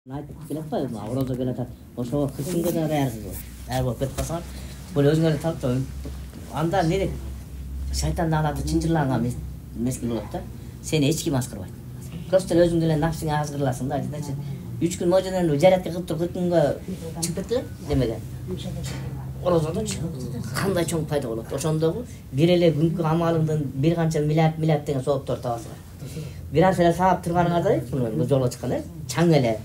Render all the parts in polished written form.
айтып келет го, орозо келатат. Ошого 40 күнгө да даяр болуп кетип калсаңар, бул өзүңөрдү таптап анда неде шайтандын алаты чынжырланган мезгил болот да. Сени эч ким аскырбайт. Просто өзүң деле нафсиңе азгырласың да, айтачы. 3 күн можонен жаратка кылып туруп 40 күнгө чыгып кетти демеге. Орозодон кандай чоң пайда болот. Ошондогу бир эле күнкү амалыңдын бир канча миллиард деген сооптор табасың. Бир аз эле саап турганыңарда, бул жолго чыкканда чаң эле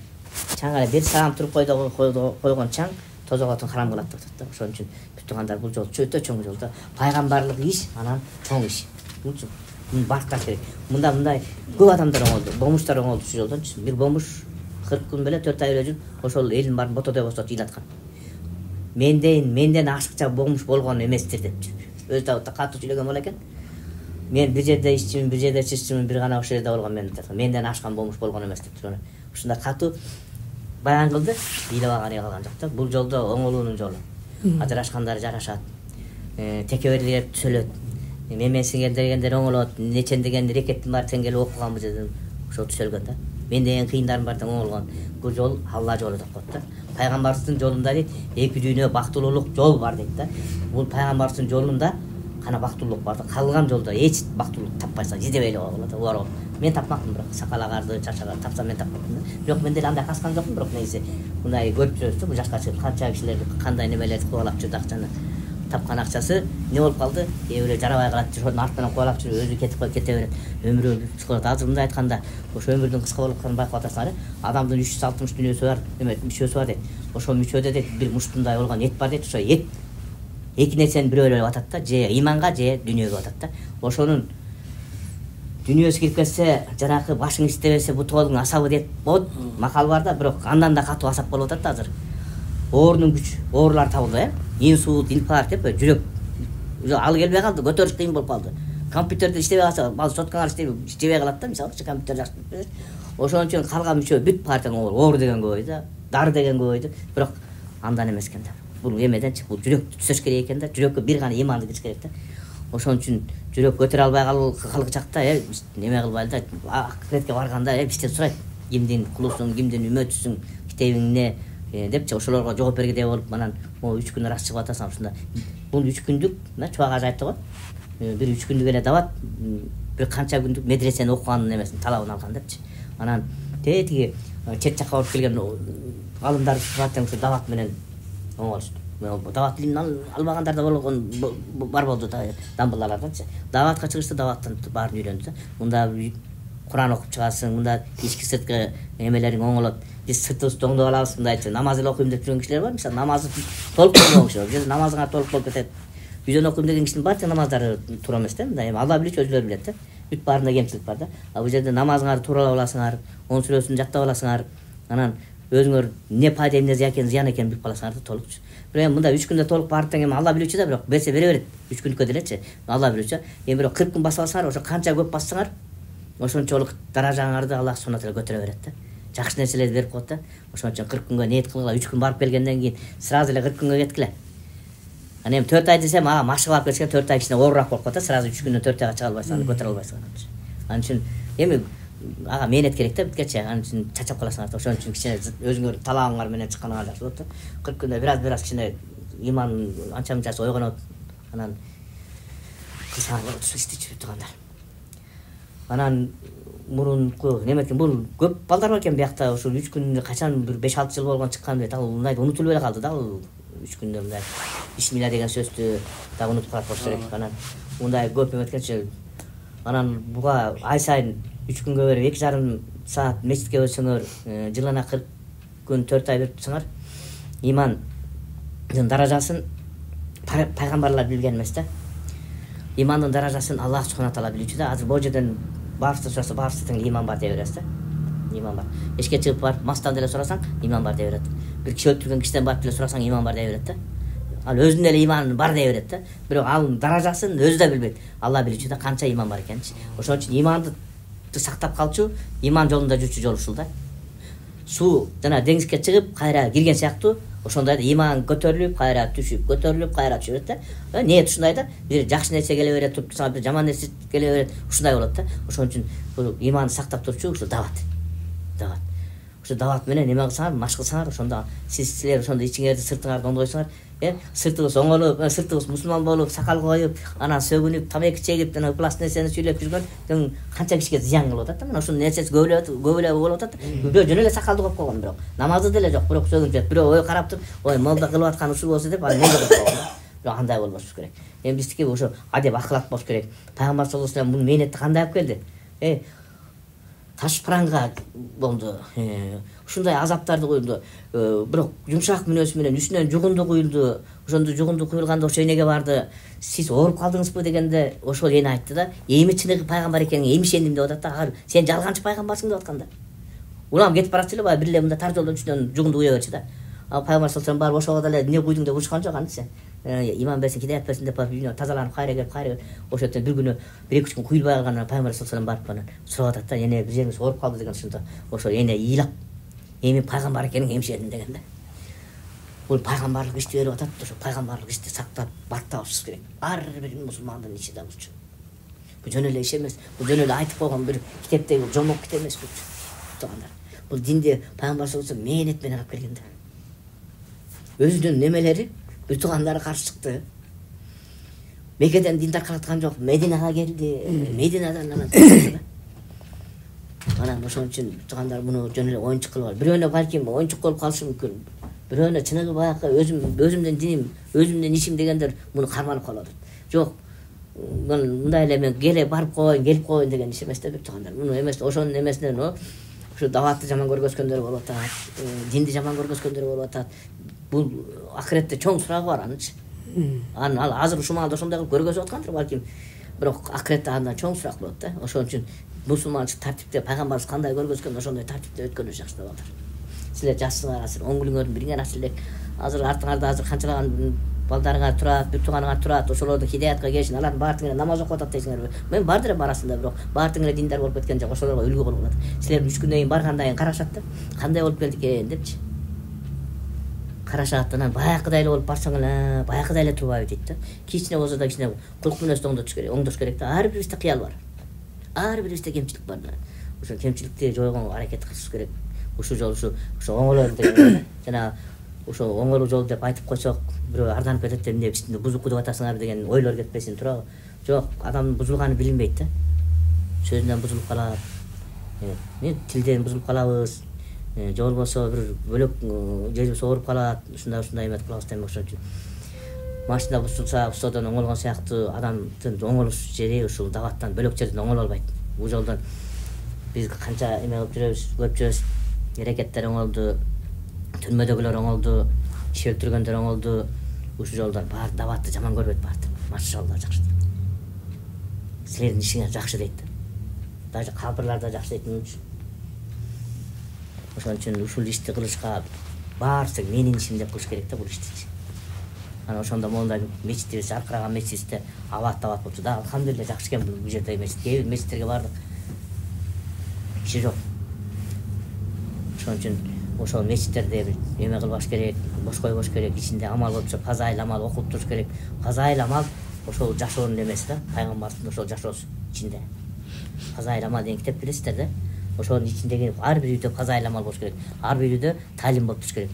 бир саам туруп койгон чаң тозоготун харам кылат деп атат да. Ошон үчүн бүт туугандар бул жол өтө чоң жол да. Пайгамбарлык иш, анан чоң иш. Булчу муну бакташ керек. Мындай көп адамдар оңолду, бомуштар оңолду ушул жолдон. Бир бомуш 40 күн беле 4 ай эле жүрүп, ошол элдин баарын ботодой босотуп ыйлаткан. Менден ашыкча бомуш болгон эместир депчи. Өз да катуу сүйлөгөн боло экен. Мен бир жерде иччимин, бир жерде чыччымын, бир гана ошол жерде болгон мен деп. Менден ашкан бомуш болгон эмес деп. Ушундай катуу баян кылды, ыйлабаганы калган жок да. Бул жолдо оңолуунун жолу. Ажырашкандар жарашат. Текеберлер түзөлөт. Мен сиңердегендер оңолот. Нечен деген рекеттин бар тең окуганбыз дедим. Ошол түзөлгөн да. Менде эң кыйындарым бар тең оңолгон. Бул жол Алла жолу деп коет да. Пайгамбарыбыздын жолунда дейт, эки дүйнө бактылуулук жол бар дейт да. Бул пайгамбарыбыздын жолунда кана бактылуулук бар да. Калган жолдо эч бактылуулук таппайсың, издебей болот. Оор. Мен тапмактым, бирок сакалагарды, чачагарды тапсам мен тапмактым да. Бирок мен деле андай каскан жокмун, бирок нейсе мындай көрүп жүрөбүз, бул жашка чыгып канча кишилер кандай немелерди кубалап жүрдү акчаны. Тапкан акчасы не болуп калды? Эбиле жарабай калат, ошонун артынан кубалап жүрүп, өзү кете берет. Өмүрү кыскалат. Азыр мындай айтканда, ошо өмүрдүн кыска болуп атканын байкап атасыңар. Адамдын 360 дүнүйөсү бар, мүчөсү бар дейт. Ошол мүчөдө дейт бир муштундай болгон эт бар дейт. Ошо эт эки нерсени бирөөлөп атат да, же иманга, же дүнүйөгө атат да. Ошонун дүнүйөсү кирип кетсе, жанакы башың иштебесе бутуолуң асабы деп болот. Макал бар да, бирок андан да катуу асап болуп атат да азыр. Оорунун күч, оорулар табылды, инсульт, инфаркт деп жүрөк. Ал келбей калды, көтөрүш кыйын болуп калды. Компьютерде иштебей калса, ал соткаңар иштебей калат да, мисалы компьютер жакшы билет. Ошон үчүн калган мүчө бүт партияң оор деген көбөйдү да, дары деген көбөйдү. Бирок андан эмес экен да. Бул эмеденчи, бул жүрөктү түзөш керек экен да. Жүрөккө бир гана иманды кириш керек да. Ошон үчүн жүрөк көтөрө албай калгычакта, неме кылбайлы да, акыретке барганда бизден сурайт. Кимдин кулусуң, кимдин үмөтүсүң, китебиң не депчи ошолорго жооп бергидей болуп, анан 3 күн ырас чыгып атасың ушунда. Бул 3 күндүк, чубак ажы айтты го. Бир 3 күндүк эле дават, бир канча күндүк медресени окуганын эмесин талабын алган депчи. Анан тетиги чет жакка барып келген алымдар тең ушу дават менен оңолушту. Дават илимин албагандар да болгон бар болду да, дамбыларлардачы. Даватка чыгышты, даваттан баарын үйрөндү да. Мында Куран окуп чыгасың, мында ички сырткы эмелериң оңолот. Биз сыртыбызды оңдоп алабыз, мындайчы. Намаз окуйм деп жүргөн кишилер бар, мисалы намазы толук болгон кишилер. Же намазыңар толук болуп кетет. Үйдөн окуйм деген кишинин барча намаздары туура эмес да. Мындай Алла билет, өзүлөрү билет да. Бүт баарында кемчилик бар да. А бул жерде намазыңарды тууралап аласыңар, он сүрөсүн жаттап аласыңар. Анан өзүңөр не пайда эмне зыян экенин билип каласыңар да толук. Бирок мында 3 күндө толук баардык эми Алла билүүчү да, бирок берсе бере берет. 3 күндүккө делечи. Алла билүүчү. Эми бирок 40 күн басып алсаңар, ошо канча көп бассаңар, ошончолук даражаңарды Аллах субхана таала көтөрө берет да. Жакшы нерселерди берип коет да. Ошон үчүн 40 күнгө ниет кылгыла, 3 күн барып келгенден кийин сразу эле 40 күнгө кеткиле. Аны эми 4 ай десем, машыгып алып кетсе 4 ай кичине оорураак болуп калат да, сразу 3 күндөн 4 айга чыга албайсың, көтөрө албайсың. Анын үчүн эми мээнет керек да бүткечи, анын үчүн чачап каласыңар да. Ошон үчүн кичине өзүңөр талабыңар менен чыкканыңар жакшы болот да. 40 күндө бир аз кичине иман анча-мынчасы ойгонот. Анан кылсаңар болот, ушу иштечү туугандар. Анан мурунку неме экен, бул көп балдар бар экен биякта. Ушул 3 күндө качан бир 5-6 жыл болгон чыккан дейт. Ал мындай унутулуп эле калды да, ал 3 күндө мындай бисмилла деген сөздү да унутуп калат болуш керек. Анан мындай көп эметкенчи, анан буга ай сайын 3 күнгө берип 2,5 саат мечитке өтсөңөр, жылына 40 күн 4 ай берип турсаңар, имандын даражасын пайгамбарлар билген эмес да. Имандын даражасын Аллах субхана таала билүүчү да. Азыр бул жерден баарыбызды сураса, баарыбыз тең иман бар дей бересиз да. Иман бар. Эшикке чыгып барып, мастан деле сурасаң, иман бар дей берет. Бир киши өлтүргөн кишиден барып деле сурасаң, иман бар дей берет да. Ал өзүнүн эле иманы бар дей берет да. Бирок ал даражасын өзү да билбейт. Алла билүүчү да канча иман бар экенин. Ошон үчүн иманды сактап калчу, иман жолунда жүрчү жол ушул да. Суу жана деңизге чыгып, кайра кирген сыяктуу, ошондой да иман көтөрүлүп, кайра түшүп, көтөрүлүп, кайра түшүп да. Ниет ушундай да. Бир жакшы нерсе келе берет, туруп турсаң, бир жаман нерсе келе берет, ушундай болот да. Ошон үчүн бул иманды сактап турчу ушу дават. Ошо дават менен эме кылсаңар, маш кылсаңар, ошондо силер ошондо ичиңерди сыртыңарды оңдойсуңар. Сыртыбыз оңолуп, сыртыбыз мусулман болуп, сакал коюп, анан сөгүнүп, тамеки чегип, жана пласт нерсени сүйлөп жүргөн канча кишиге зыян кылып атат да. Мына ушунун нерсеси көп эле болуп атат. Бирөө жөн эле сакалды коюп койгон, бирок намазы деле жок, бирок сөгүнүп, бирөө ой карап туруп, ой молда кылып аткан ушул болсо деп, анан молда кылып койгон. Бирок андай болбош керек. Эми биздики ошо адеп акылат болуш керек. Пайгамбар саллаллаху алейхи вассалам бул мээнетти кандай алып келди? Таш пыранга болду. Ушундай азаптарды коюлду. Бирок жумшак мүнөз менен үстүнөн жугунду куюлду. Ошондо жугунду куюлганда ошо энеге барды. Сиз ооруп калдыңызбы дегенде ошол эне айтты да, эми чыныгы пайгамбар экениңе эми ишендим деп атат да. Агар сен жалганчы пайгамбарсың деп атканда. Улам кетип баратчы эле, баягы бир эле мында тар жолдон үстүнөн жугунду куя берчи да. Ал пайгамбар саллаллаху алейхи вассалам барып ошого деле эмне куйдуң деп урушкан жок антсе. Иман берсин, хидayat берсин деп барып тазаланып кайра келип ошондо бир күнү 1-2 күн куюлбай калгандан пайгамбар саллаллаху алейхи вассалам барып сурап атат да, эне бир жериңиз ооруп калды деген ошондо ошо эне ыйлап эми пайгамбар экениңе эмишедим деген да. Бул пайгамбарлык ишти берип атат, ошо пайгамбарлык ишти сактап баттабышыбыз керек. Ар бир мусулмандын ичи да булчу. Бул жөн эле иш эмес. Бул жөн эле айтып койгон бир китептеги жомок китеп эмес бул. Тугандар. Бул динди пайгамбар саллаллаху алейхи вассалам мээнет менен алып келген да. Өзүнүн немелери бир туугандары каршы чыкты. Мекеден дин таркаткан жок, Мединага келди. Мединадан анан анан ошон үчүн туугандар муну жөн эле оюнчук кылып алып, бирөөнө балким оюнчук болуп калышы мүмкүн. Бирөөнө чыныгы баягы өзүмдүн диним, өзүмдүн ишим дегендер муну карманып калып атат. Жок, мындай эле мен келе барып коеюн, келип коеюн деген иш эмес да туугандар. Муну эмес, ошонун эмесинен ошо даватты жаман көргөзгөндөр болуп атат, динди жаман көргөзгөндөр болуп атат. Бул акыретте чоң сурагы бар анычы. Ал азыр ушул маалда ошондой кылып көргөзүп аткандыр балким. Бирок акыретте андан чоң сурак болот да. Ошон үчүн мусулманчылык тартипте пайгамбарыбыз кандай көргөзгөн, ошондой тартипте өткөнү жакшы деп атат. Силер жашсыңар, азыр оң күнүңөрдүн бириңер ачылып элек. Азыр артыңарда азыр канчалаган балдарыңар турат, бир тууганыңар турат, ошолордун хидаятка келишин, алардын баардыгы намаз окуп атат дейсиңерби? Мен бар деле арасында, бирок баардыгы эле диндар болуп кеткен жок, ошолорго үлгү болуп атат. Силер 3 күндөн кийин баргандан кийин карашат да, кандай болуп келдик экен депчи. Карашат, анан баягыдай эле болуп барсаң эле, баягыдай эле турбайбы дейт да. Кичине болсо да кичине кулк мүнөздү оңдош керек да. Ар бирибизде кыял бар. Ар бирибизде кемчилик бар да. Ошо кемчиликти жойгонго аракет кылышыбыз керек. Ушул жол ошо оңолор деген жана ошо оңолуу жол деп айтып койсок, бирөө арданып кетет деп эмне биздин бузук деп атасыңар деген ойлор кетпесин туурабы? Жок, адамдын бузулганы билинбейт да. Сөзүнөн бузулуп калат. Тилден бузулуп калабыз. Же болбосо бир бөлөк жерибиз ооруп калат. Ушундай эмет кылабыз дейм. Ошон үчүн машина бузулса, устодон оңолгон сыяктуу адамдын оңолуш жери ушул даваттан бөлөк жерден оңоло албайт. Бул жолдон биз канча эме кылып жүрөбүз, көп жүрөбүз. Эрекеттер оңолду, түрмөдөгүлөр оңолду, иш өлтүргөндөр оңолду. Ушул жолдон бар даватты жаман көрбөйт барды. Машалла жакшы дейт. Силердин ишиңер жакшы дейт. Даже кабырлар да жакшы дейт. Ошон үчүн ушул ишти кылышка баарысы менин ишим деп кылыш керек да бул ишти. Анан ошондо монда мечитибиз, аркыраган мечитибизде абат болчу да. Алхамдулилла жакшы экен бул жердеги мечит. Кээ бир мечиттерге бардык. Киши жок. Ошон үчүн ошол мечиттерде бир эме кылбаш керек, бош койбош керек, ичинде амал болуп турса, фазаил амал окуп туруш керек. Фазаил амал ошол жашоонун эмеси да, пайгамбардын ошол жашоосу ичинде. Фазаил амал деген китеп билесиздер да. Ошонун ичиндеги ар бир үйдө фазаил амал болуш керек. Ар бир үйдө талим болуп туруш керек.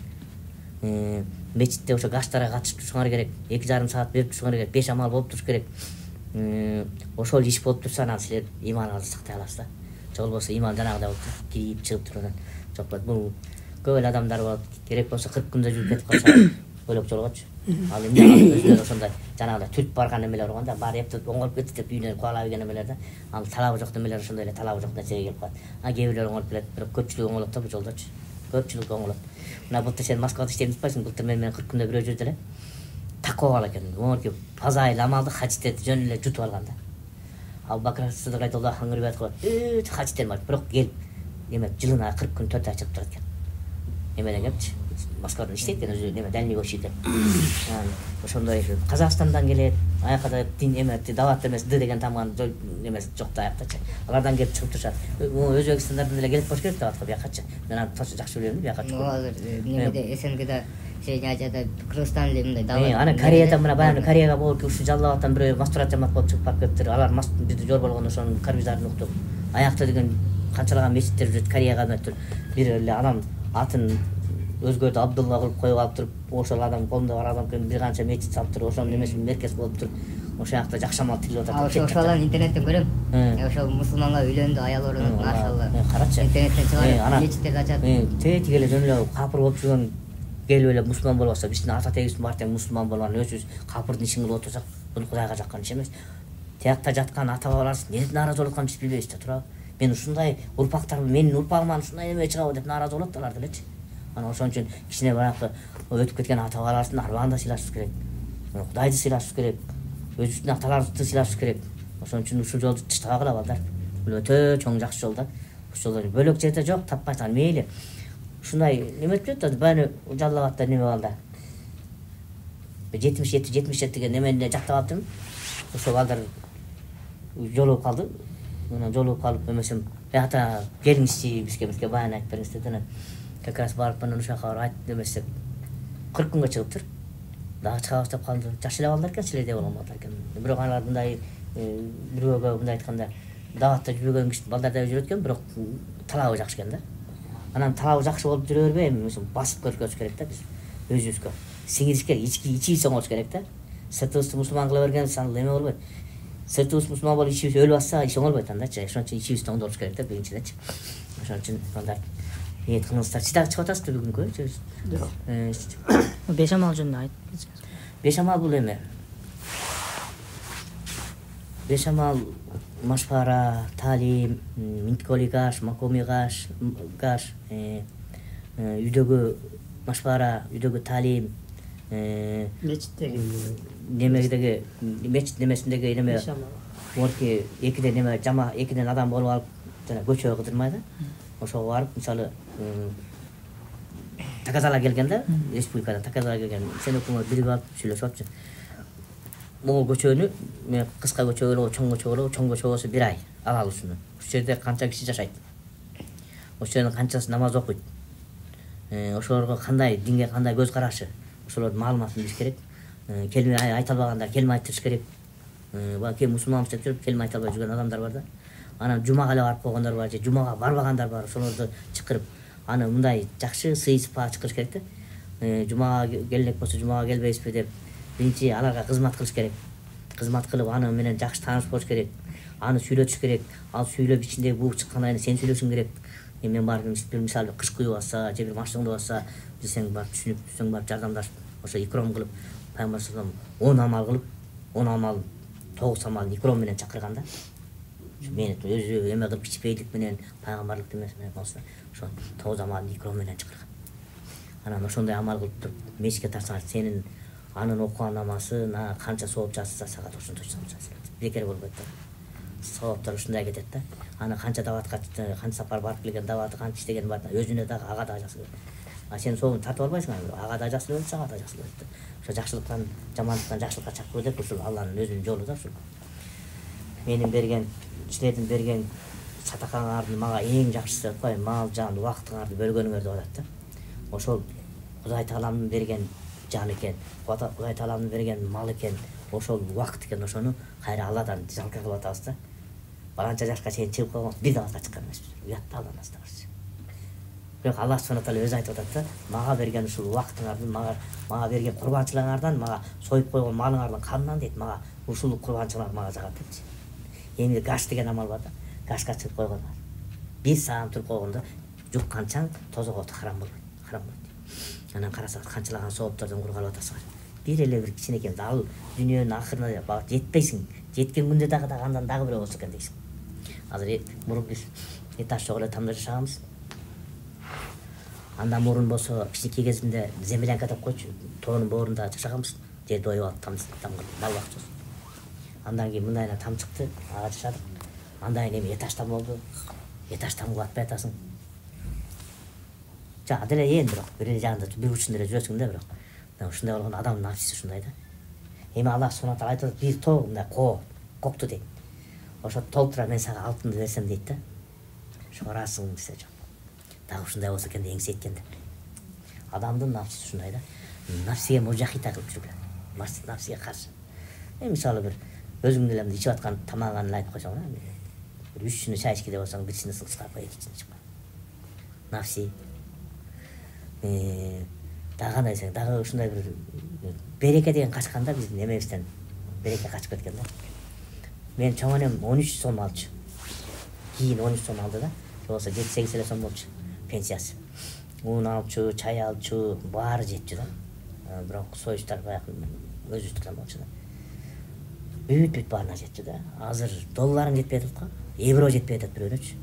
Мечитте ошо гаштарга катышып турушуңар керек. 2,5 саат берип турушуңар керек. 5 амал болуп туруш керек. Ошол иш болуп турса, анан силер иманыңызды сактай аласыз да. Же болбосо иман жанагыдай болуп кирип чыгып турган жок болот. Бул көп эле адамдар болот. Керек болсо 40 күндө жүрүп кетип калса бөлөк жолгочу. Ал эмне өзүнө ошондой жанагыдай түрп барган эмелер болгондо баары эптеп оңолуп кетти деп үйүнөн кубалап ийген эмелер да. Ал талабы жок эмелер ошондой эле талабы жок нерсеге келип калат. Кээ бирлер оңолуп келет, бирок көпчүлүгү оңолот да бул жолдочу. Көпчүлүгү оңолот. Мына былтыр сен Москвада иштеп атпайсың, былтыр менен 40 күндө бирөө жүрдү эле. Такоо кала экен. Оңорки фазаил амалды хажитет жөн эле жутуп алган да. Ал Бакыр Сыдык айтылды, хаңырбай кылат. Хажитер бар, бирок келип эме жылына 40 күн 4 ай чыгып турат экен. Эмеден кепчи. Москвадан иштейт экен, өзү эме дальнийгой иштейт. Ошондой Казакстандан келет, аяка да дин эме дават эмес д деген тамган эмес жок да аяктачы. Алардан келип чыгып турушат. Өзбекстандан эле келип кош керек даватка биякачы. Мен аны точно жакшы билем, биякачы. Азыр немеде СНГда Азияда Кыргызстан эле мындай дават. Аны Кореяда мына баягы Кореяга болуп ушул жаллабаттан бирөө мастурат жамат болуп чыгып барып кетиптир. Алар бизди жор болгондо ошонун карбизарын уктуп, аякта деген канчалаган мечиттер жүрөт, Кореяга өтүр. Бир эле адам атын өзгөртүп Абдулла кылып коюп алып туруп, ошол адам колунда бар адам бир канча мечит салып туруп, ошонун немеси меркез болуп туруп, ошол жакта жакшы амал тилип атат. Ошолан интернеттен көрөм. Ошол мусулманга үйлөндү, аял орнотуп, машалла. Карачы. Интернеттен чыгарып, мечиттерди ачат. Тетиги эле жөн эле капыр болуп жүргөн келип эле мусулман болбосо, биздин ата тегибиздин бар тең мусулман болгон, өзүбүз капырдын ишин кылып отурсак, бул Кудайга жаккан иш эмес. Тиякта жаткан ата бабаларыбыз эмне нааразы болуп атканын биз билбейбиз да, туурабы? Мен ушундай урпактар, менин урпагыман ушундай эме чыгабы деп нааразы болот алар делечи. Анан ошон үчүн кичине баягы өтүп кеткен ата бабаларыбыздын арбагын да сыйлашыбыз керек. Кудайды сыйлашыбыз керек. Өзүбүздүн аталарыбызды сыйлашыбыз керек. Ошон үчүн ушул жолду тыштабагыла балдар. Бул өтө чоң жакшы жол да. Ушул жолдо бөлөк жерде жок, таппай атат. Мейли. Ушундай неме өтүп жатат, бааны Жалал Абадта неме балдар. 77 деген немени жактап алыптым. Ошол балдар жолугуп калды. Мына жолугуп калып эмесем, ата келиңизчи бизге баян айтып бериңиз деп. Как раз барып мына ушака барып айтып демесеп 40 күнгө чыгыптыр. Дагы чыгабыз деп калды. Жаш эле балдар экен, силердей болгон балдар экен. Бирок алар мындай бирөөгө мындай айтканда даватта жүргөн киши балдар да жүрөт экен, бирок талабы жакшы экен да. Анан талабы жакшы болуп жүрө бербей, эми басып көрсөтүш керек да биз өзүбүзгө. Сиңириш керек, ичибиз оңолуш керек да. Сыртыбызды мусулман кыла бергенбиз, аны эме болбойт. Сыртыбыз мусулман болуп ичибиз өлүп атса, иш оңолбойт андачы. Ошон үчүн ичибизди оңдолуш керек да биринчиденчи. Ошон үчүн балдар ниет кылыңыздар. Сиз дагы чыгып атасызбы бүгүнкү? Жок. Беш амал жөнүндө айтыңыз. Беш амал бул эме. Беш амал машпара, талим, минтколигаш, макомигаш, үйдөгү машпара, үйдөгү талим, мечиттеги немедеги мечит немесиндеги неме орки экиден неме жама экиден адам болуп алып жана көчөгө кыдырмай да. Ошого барып, мисалы Таказала келген да, республикадан Таказала келген. Сен өкмөт биригип алып сүйлөшүп атчы. Могул көчөнү, мен кыска көчө болобу, чоң көчө болобу, чоң көчө болсо 1 ай алалы ушуну. Ушул жерде канча киши жашайт? Ошол жердин канчасы намаз окуйт? Ошолорго кандай динге кандай көз карашы? Ошолордун маалыматын билиш керек. Келме айта албагандар келме айтыш керек. Балки мусулман деп жүрүп келме айта албай жүргөн адамдар бар да. Анан жумага эле барып койгондар бар, же жумага барбагандар бар. Ошолорду чакырып, аны мындай жакшы сыйыспа чакырыш керек да. Жумага келек болсо жумага келбейсизби деп биринчи аларга кызмат кылыш керек. Кызмат кылып аны менен жакшы тааныш болуш керек. Аны сүйлөтүш керек. Ал сүйлөп ичинде буу чыккандан кийин сен сүйлөшүң керек. Мен барып бир мисалы кыш куюп атса, же бир машыгыңды атса, билсең барып түшүнүп, түшүнүң барып жардамдашып, ошо икром кылып, Пайгамбар саллаллаху алейхи ва саллям 10 амал кылып, 10 амал 9 амал икром менен чакырган да. Мен өзү эме кылып кичпейлик менен пайгамбарлык эмес менен болсо, ошо 9 амал икром менен чакырган. Анан ошондой амал кылып туруп, мешитке тарсаң, сенин анын окуган намазы канча сооп жазса, сага ошончо жазылат. Бекер болбойт да. Сооптор ушундай кетет да. Аны канча даватка, канча сапар барып келген даваты, канча иштеген бар, өзүнө дагы ага да жакшы көрөт. А сен сообун тартып албайсың, ага да жакшы көрөт, сага да жакшы көрөт. Ошо жакшылыктан, жамандыктан жакшылыкка чакыруу деп ушул Алланын өзүнүн жолу да ушул. Менин берген, силердин берген сатакаңардын мага эң жакшысы деп коеюн, мал, жан, убактыңарды бөлгөнүңөр деп атат да. Ошол Кудай Тааламдын берген жан экен, Кудай Тааламдын берген мал экен, ошол убакыт экен, ошону кайра Алладан жалка кылып атабыз да. Баланча жашка чейин чыгып калган, бир даватка чыккан эмеспиз. Уятта Алланын астабыз. Бирок Алла субхана таала өзү айтып атат да, мага берген ушул убактыңардын, мага берген курбанчылыгыңардан, мага союп койгон малыңардын канынан дейт, мага ушул курбанчылыгыңар мага жагат депчи. Эми гаш деген амал бар да, гашка чыгып койгон бар. Бир саам туруп койгондо жуккан чаң тозого харам болбойт, харам болот. Анан карасак канчалаган сооптордон кургалып атасыңар. Бир эле бир кичинекей ал дүйнөнүн акырына багып жетпейсиң. Жеткен күндө дагы андан дагы бирөө болсо экен дейсиң. Азыр мурун биз этаж жок эле тамда жашаганбыз. Андан мурун болсо кичинекей кезимде землянка деп койчу, тоонун боорунда жашаганбыз. Жерди оюп алып там мал бакчыбыз. Андан кийин мындайына там чыкты, ага жашадык. Андан кийин этаж там болду. Этаж тамга батпай атасың. Жа деле бирок бир эле жагында бир учунда эле жүрөсүң да бирок. Ушундай болгон адамдын нафиси ушундай да. Эми Аллах субхана таала айтат, бир тоо мындай кокту дейт. Ошо толтура мен сага алтынды берсем дейт да. Шорасың десе жок. Дагы ушундай болсо экен дегиңиз эткенде. Адамдын нафиси ушундай да. Нафсиге мужахита кылып жүргөн. Нафсиге каршы. Мисалы бир өзүң деле ичип аткан тамагын айтып койсоң да. 3-чүнү чайышкиде болсоң 1-чүнү сыңсырап коюп 2-чүнү чыккан. Нафси. Дагы кандай десең, дагы ушундай бир береке деген качканда биздин эмебизден береке качып кеткен да. Мен чоң энем 13 сом алчу. Кийин 13 сом алды да. Болсо 7-8 эле сом болчу пенсиясы. Un алчу, чай алчу, баары жетчү да. Бирок союздар баягы өзүбүздүн болчу да. Бүт баарына жетчү да. Азыр долларың жетпей атат го. Евро жетпей атат бирөөнүчү.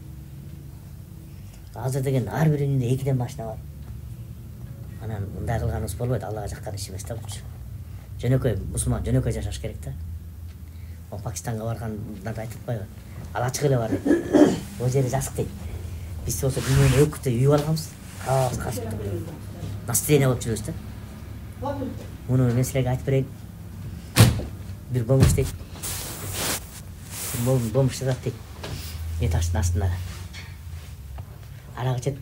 Азыр деген ар биринде 2 машина бар. Анан мындай кылганыбыз болбойт, Аллага жаккан иш эмес да булчу. Жөнөкөй мусулман, жөнөкөй жашаш керек да. О Пакистанга барганда да айтып койгон. Ал ачык эле бар. О жери жасык дейт. Биз болсо дүйнөнү өкүтө үйүп алганбыз. Настроение болуп жүрөбүз да. Муну мен силерге айтып берейин. Бир бомж дейт. Бомж жатат дейт. Мен таштын астында. Арак ичет.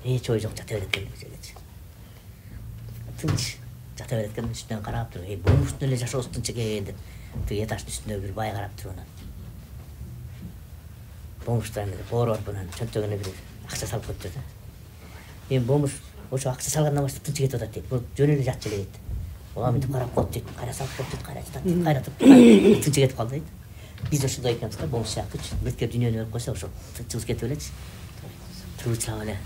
Эч ой жок, жата берет экен дечи. Тынч жата берет экен, үстүнөн карап туруп, бомждун эле жашоосу тынч экен деп. Тиги этаждын үстүндө бир бай карап туруп анан. Бомждун боор менен чөнтөгүнө бир акча салып коюптур да. Мен бомж ошо акча салгандан баштап тынч кетип атат дейт. Бул жөн эле жатчу эле дейт. Ага мынтип карап коет дейт. Кайра салып коет дейт, кайра жатат дейт, кайра туруп тынч кетип калды дейт. Биз ошондой экенбиз да, бомж сыяктуучу. Бирке дүйнөнү көрүп койсо ошо тынчыбыз кетип элечи. Туручулап эле.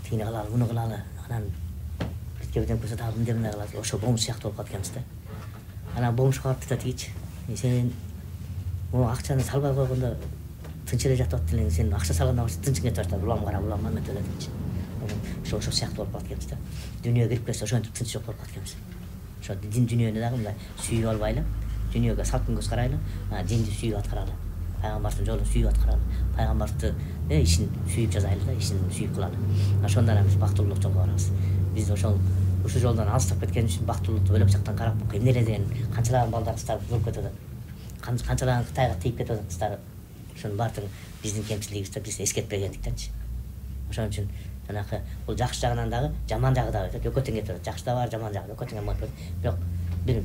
Тигини кылалы, муну кылалы. Анан бирке бирден көрсө дагы мындай кылалы. Ошо бомж сыяктуу болуп калат экенбиз да. Анан бомж калып да тигичи. Сен могу акчаны салбай койгондо тынч эле жатып атты элең. Сен акча салгандан баштап тынчың кетип атат. Улам кара, улам мамет эле депчи. Ошо сыяктуу болуп калат экенбиз да. Дүйнөгө кирип келсе ошентип тынч жок болуп калат экенбиз. Ошо дин дүйнөнү дагы мындай сүйүп албайлы, дүйнөгө салкын көз карайлы, динди сүйүп аткаралы. Пайгамбардын жолун сүйүп аткаралы. Пайгамбардын ишин сүйүп жазайлы да, ишин сүйүп кылалы. Ошондон биз бактылуулук жолго барабыз. Биз ошол жолдон алыстап кеткен үчүн бактылуулукту ойлоп жактан карап, эмне эле деген канчалаган балдар кыздар өлүп кетип атат. Канчалаган Кытайга тийип кетип атат кыздар. Ошонун баардыгы биздин кемчилигибиз да, биз эскертпегендиктенчи. Ошон үчүн жанакы бул жакшы жагынан дагы, жаман жагы дагы өкө тең кетип атат. Жакшы да бар, жаман жагы өкө тең болуп атат. Бирок бир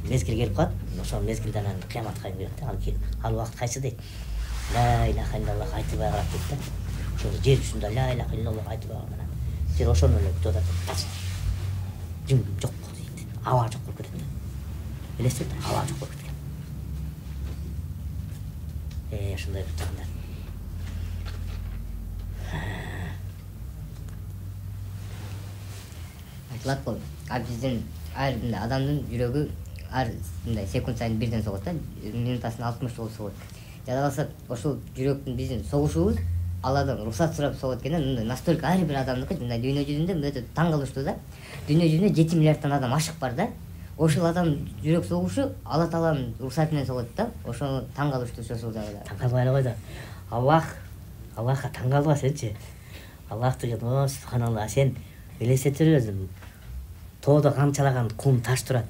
мезгил келип калат. Ошол мезгилден анан кыямат кайым келет да. Ал убакыт кайсы дейт? Ла илаха иллаллах айтыбай калат дейт да. Ошол жер үстүндө ла илаха иллаллах айтыбай калган. Жер ошону эле күтүп атат. Жын жок болду дейт. Аба жок болуп кетет. Элестет, аба жок болуп кеткен. Ошондой бир тагындар. Айтылат бул. Биздин ар мындай адамдын жүрөгү ар мындай секунд сайын бирден согот да. Минутасына 60 жолу согот. Жада калса ошол жүрөктүн биздин согушубуз Алладан уруксат сурап согот экенде, мындай настолько ар бир адамдыкы мындай дүйнө жүзүндө өтө таң калыштуу да. Дүйнө жүзүндө 7 миллиарддан адам ашык бар да. Ошол адам жүрөк согушу Алла Тааланын уруксаты менен согот да. Ошону таң калыштуу ошол жагда. Таң калбай эле койду. Аллахка таң калба сенчи. Аллах деген, о субханалла, сен элестетип өзүм. Тоодо канчалаган кум таш турат.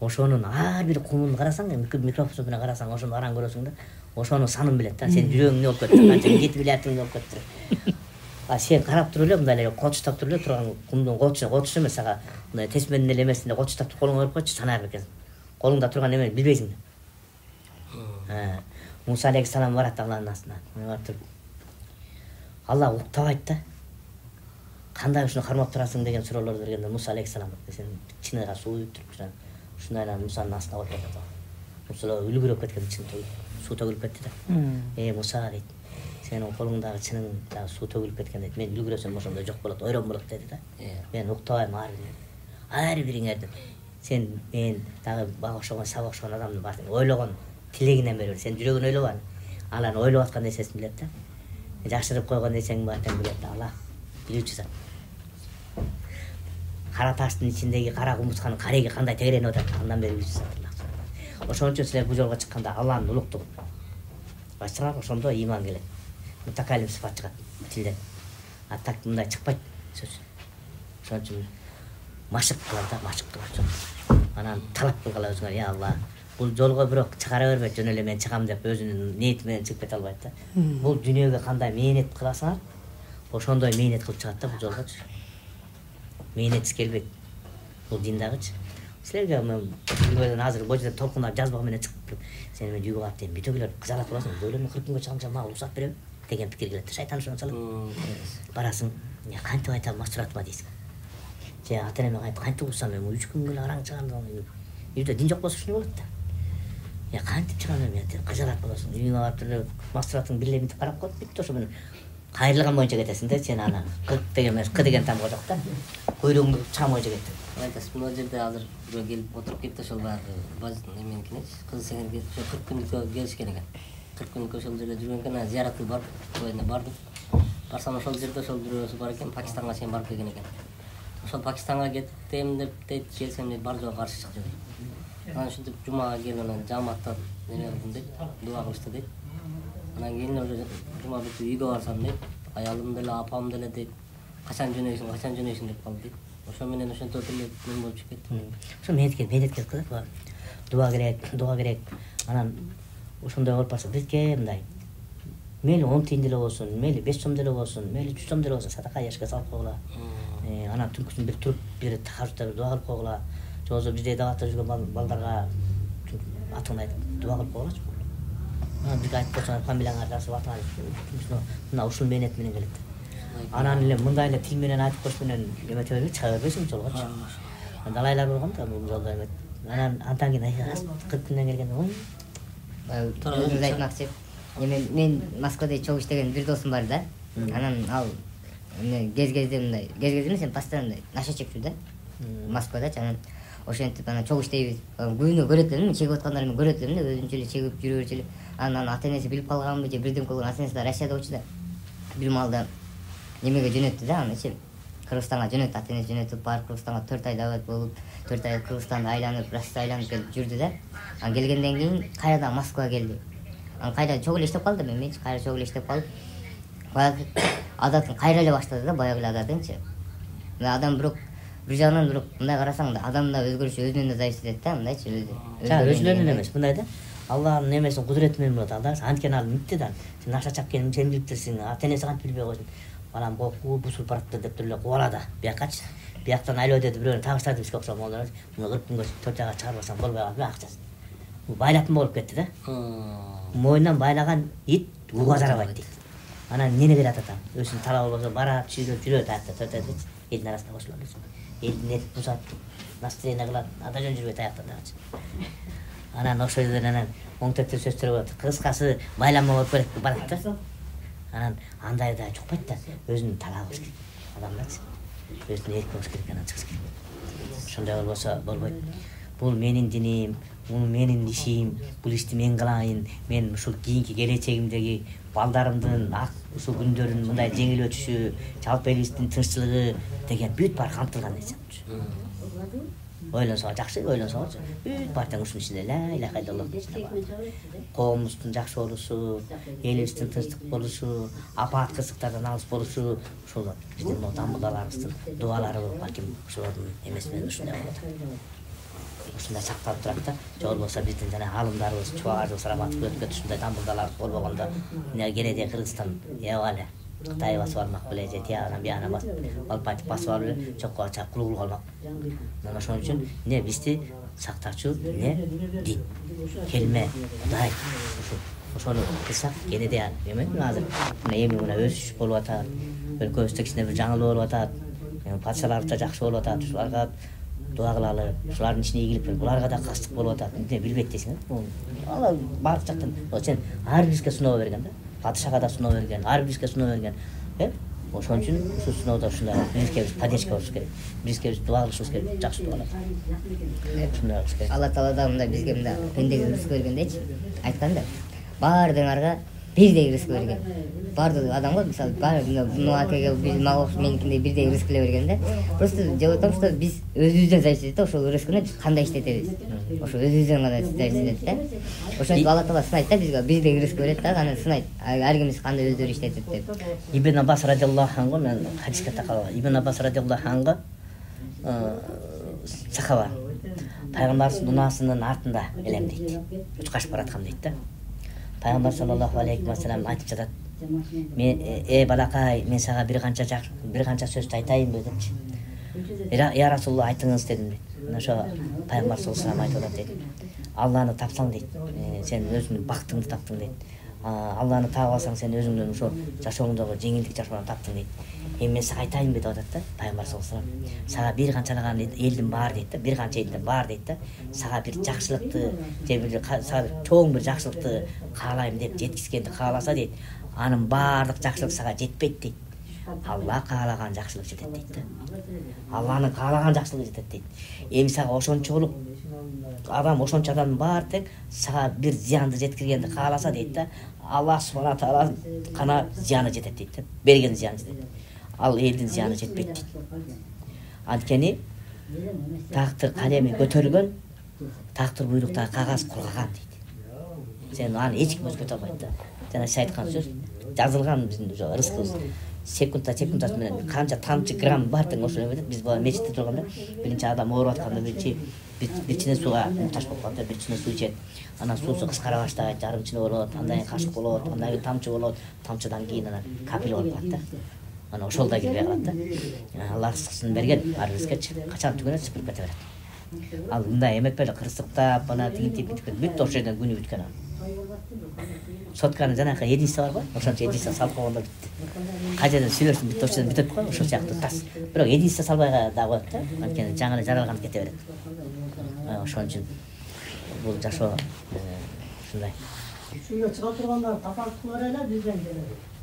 Ошонун ар бир кумун карасаң, микроскоп менен карасаң, ошону араң көрөсүң да. Ошонун санын билет да. Сен жүрөгүң эмне болуп кетти? Канча 7 миллиард эмне болуп кетти? Сен карап туруп эле мындай эле колчуштап туруп эле турган кумдун колчушу эмес, ага мындай тесменин эле эмесинде колчуштап колуңа коюп койчу, санаар экенсиң. Колуңда турган эмени билбейсиң да. Муса алейхиссалам барат Алланын астына. Барып туруп Алла уктабайт да. Кандай ушуну кармап турасың деген суроолорду бергенде Муса алейхиссалам сен чыныга суу күйүп туруп ушундай Мусанын астына отуруп атат. Муса үлгүрөп кеткен чын суу төгүлүп кетти да. Муса дейт. Сенин колуңдагы чының дагы суу төгүлүп кеткен дейт. Мен үлгүрөсөм ошондой жок болот, ойрон болот деди да. Мен уктабайм ар бириңердин. Сен мен дагы бага окшогон, сага окшогон адамдын баардыгын ойлогон тилегинен бери сен жүрөгүн ойлобан. Ал анын ойлоп аткан нерсесин билет да. Жашырып койгон нерсең бар тең билет да. Алла билүүчү зат. Кара таштын ичиндеги кара кумурсканын кареги кандай тегеренип атат, андан бери билүүчү зат. Ошон үчүн силер бул жолго чыкканда Алланын улуктугун башчылар ошондо ыйман келет. Мутакалим сыфат чыгат тилден. А так мындай чыкпайт сөз. Ошон үчүн машык кылат да, машыктык үчүн. Анан талап кылгыла өзүңөр, я Алла, бул жолго бирок чыгара бербейт, жөн эле мен чыгам деп өзүнүн ниети менен чыгып кете албайт да. Бул дүйнөгө кандай мээнет кыласыңар, ошондой мээнет кылып чыгат да бул жолгочу. Мээнетсиз келбейт. Бул дин дагычы. силерге мен үйгөдөн азыр божо толкундап жазбак менен чыгып туруп сени мен үйгө барып дейм бүтөгүлөр кызалат болосуң өлөмүн 40 күнгө чыгамча мага уруксат берем деген пикир келет шайтан ошону салат барасың кантип айтам мастуратма дейсиң же ата энеме кантип угсам мен 3 күн эле араң чыгам үйдө дин жок болсо ушуну болот да кантип чыгам мен кыжалат болосуң үйүңө барып эле мастуратың бир эле минут карап коет бүттү ошо менен кайрылган боюнча кетесиң да сен ана к деген эмес к деген тамга жок да көйлөгүңдү чыгам боюнча кетти айтасыз мына жерде азыр бирөө келип отуруп кетти ошол баягы эменикине кыз сеңерге ошо 40 күнүккө келишкен экен 40 күнүккө ошол жерде жүргөн экен анан зыярат кылып бардым барсам ошол жерде ошол бирөөсү бар экен Пакистанга чейин барып келген экен ошол Пакистанга кетем деп дейт келсем дейт бар жогу каршы чыкты дейт анан ушинтип жумага келип анан жааматта неме кылдым дейт дуа кылышты дейт анан кийин уже жума бүтүп үйгө барсам дейт аялым деле апам деле дейт качан жөнөйсүң деп калды дейт ошо менен ошентип эле мен болуп чыгып кеттим ошо медетке кылат дуа керек анан ошондой болуп калса бизге мындай мейли 10 тиын деле болсун мейли 5 сом деле болсун мейли 3 сом деле болсун садака яшка салып койгула анан түнкүсүн бир туруп бир тахажжудта бир дуа кылып койгула же болбосо бизде дагатта жүргөн балдарга атыңды айтып дуа кылып койгулачы бизге айтып койсоң фамилияңарды жазып атыңа мына ушул мээнет менен келет анан эле мындай эле тил менен айтып коюш менен эмете бербейт чыга бербейсиң жолгочу далайлар болгон да бул жолдо эмет анан андан кийин 40 күндөн келгенде ой өзүңүз айтмакчы мен Москвада чогуу иштеген бир досум бар да анан ал кезде мындай эмес эми постоянно мындай наша чекчү да Москвадачы анан ошентип анан чогуу иштейбиз күнүнө көрөт элем чегип аткандарын көрөт элем да өзүнчө эле чегип жүрө берчү эле анан ата энеси билип калганбы же бирден болгон ата энеси да Россияда болчу да бир маалда немеге жөнөттү да анычы Кыргызстанга жөнөттү ата энеси жөнөтүп барып Кыргызстанга 4 ай дабат болуп 4 ай Кыргызстанды айланып Россияны айланып келип жүрдү да анан келгенден кийин кайрадан Москвага келди анан кайра чогуу эле иштеп калды менчи кайра чогуу эле иштеп калып баягы адатын кайра эле баштады да баягы эле адатынчы адам бирок бир жагынан бирок мындай карасаң да адамдын да өзгөрүшү өзүнөн да зависит этет да мындайчы өзүнөн эмес мындай да Аллахтын немесин кудурети менен болот ал анткени ал митти да сен наша чапкенин сен билиптирсиң ата энеси кантип билбей койсун балам бусулуп баратты деп эле кубала да биякачы бияктан айлоо деди бирөөнү табыштарды бизге окшоп муну 40 күнгө 4 айга чыгарбасаң болбой калат акчасы байлатма болуп кетти да мойнунан байлаган ит уга жарабайт дейт анан эмне келет атам өзүнүн талабы болсо барат жүрөт аякта 4 айда элдин арасына кошулат элдин этин бузат настроение кылат ада жөн жүрбөйт аякта дагычы анан ошол жерден анан оң тектир сөздөр болот кыскасы байланма болуп керек деп барат да анан андайда жукпайт да өзүнүн талабы болуш керек адамдачы өзүнүн эрки болуш керек анан чыгыш керек ошондой болбосо болбойт бул менин диним бул менин ишим бул ишти мен кылайын мен ушул кийинки келечегимдеги балдарымдын ушул күндөрүн мындай жеңил өтүшү жалпы элибиздин тынччылыгы деген бүт баары камтылган нерсе ойлонсоң жакшы ойлонсоңчу бүт баары тең ушунун ичинде ла иляха иллаллахтын ичинде коомубуздун жакшы болушу элибиздин тынчтык болушу апаат кырсыктардан алыс болушу ушул биздин дамбылдарыбыздын дубалары балким ошолордун эмеси менен ушундай болот ушундай сакталып турат да же болбосо биздин жана аалымдарыбыз чубагажыбыз раматов өткөт ушундай дамбылдарларыбыз болбогондо кенеде Кыргызстан эбале Кытай басып алмак беле же тиягынан биягына басып басып алып эле чокко чак кулгул калмак анан ошон үчүн эмне бизди сактачу эмне дин келме Кудай ошону кылсак кенеде эме азыр мына эми мына өсүш болуп атат өлкөбүздө кичине бир жаңылуу болуп атат падышаларыбыз да жакшы болуп атат ушуларга дуа кылалы ушулардын ичине ийгилик буларга да кастык болуп атат эмне билбейт дейсиң ал баардык жактан сен ар бирибизге сыноо берген да падышага да сыноо берген ар бирибизге сыноо берген ошон үчүн ушул сыноодо ушундай бирибизге поддержка болуш керек бирибизге дуа кылышыбыз керек жакшы дуалар ушундай кылыш керек Алла Таала да мындай бизге мындай пендеге рызык бергендечи айткан да баардыгыңарга бирдей рызык берген баардык адамга мисалы акеге мага окшош меникиндей бирдей рызык эле берген да просто жеп атам что биз өзүбүздөн зависит этет да ошол рызыкны биз кандай иштетебиз ошо өзүбүздөн гана зависит этет да ошентип Алла Таала сынайт да бизге бирдей рызык берет да анан сынайт ар кимиз кандай өздөрү иштетет деп Ибн Аббас радиаллаху анху мен хадиске такалып Ибн Аббас радиаллаху анху сахаба пайгамбарыбыз дунаасынын артында элем дейт учкашып бараткам дейт да пайгамбар саллаллаху алейхи вассалам айтып жатат мен балакай мен сага бир канча сөздү айтайынбы депчи я Расулулла айтыңыз дедим дейт мына ошо пайгамбар саллаллаху алейхи айтып атат дейт. Алланы тапсаң дейт, сен өзүңдүн бактыңды таптың дейт. Алланы таап алсаң сен өзүңдүн ошо жашооңдогу жеңилдик жашоону таптың дейт. Эми мен сага айтайын деп атат да пайгамбар саллаллаху алейхи вассалам. Сага бир канчалаган элдин баары дейт да, бир канча элдин баары дейт да. Сага бир жакшылыкты, же бир сага чоң бир жакшылыкты каалайм деп жеткизгенди кааласа дейт. Анын баардык жакшылык сага жетпейт дейт. Алла каалаган жакшылык жетет дейт да. Алланын каалаган жакшылыгы жетет дейт. Эми сага ошончолук адам, ошончо адамдын баары тең сага бир зыянды жеткиргенди кааласа дейт да. Алла субхана таала гана зыяны жетет дейт да. Берген зыяны жетет. Ал элдин зыяны жетпейт дейт. Анткени тактыр калеми көтөрүлгөн, тактыр буйруктагы кагаз кургаган дейт. Сен аны эч ким өзгөртө албайт да. Жана сиз айткан сөз жазылган биздин рызкыбыз. Секундасы менен канча тамчы грамм бар тең ошо эметет. Биз бала мечитте турганда биринчи адам ооруп атканда бир чыны сууга муктаж болуп калат, бир чыны суу ичет. Анан суусу кыскара баштайт, жарым чыны болот, андан кийин кашык болот, андан кийин тамчы болот, тамчыдан кийин анан капель болуп калат да. Анан ошол да кирбей калат да. Алла рызкысын берген, ар рызкыч качан түгөнөт, сыпырып кете берет. Ал мындай эметпей эле кырсыктап, ана тигинтип бүт ошол жерден күнү бүткөн анан. Сотканын жанакы единство бар го, ошончо единство салып койгондо бүттү. Кай жерден сүйлөшүп бүт ошол жерден бүтөт го, ошол сыяктуу тас. Бирок единство салбай да коет да, анткени жаңы эле жаралганып кете берет. Ошон үчүн бул жашоо ушундай. Сүйгө чыга турганда тапардык бар эле бизден келет.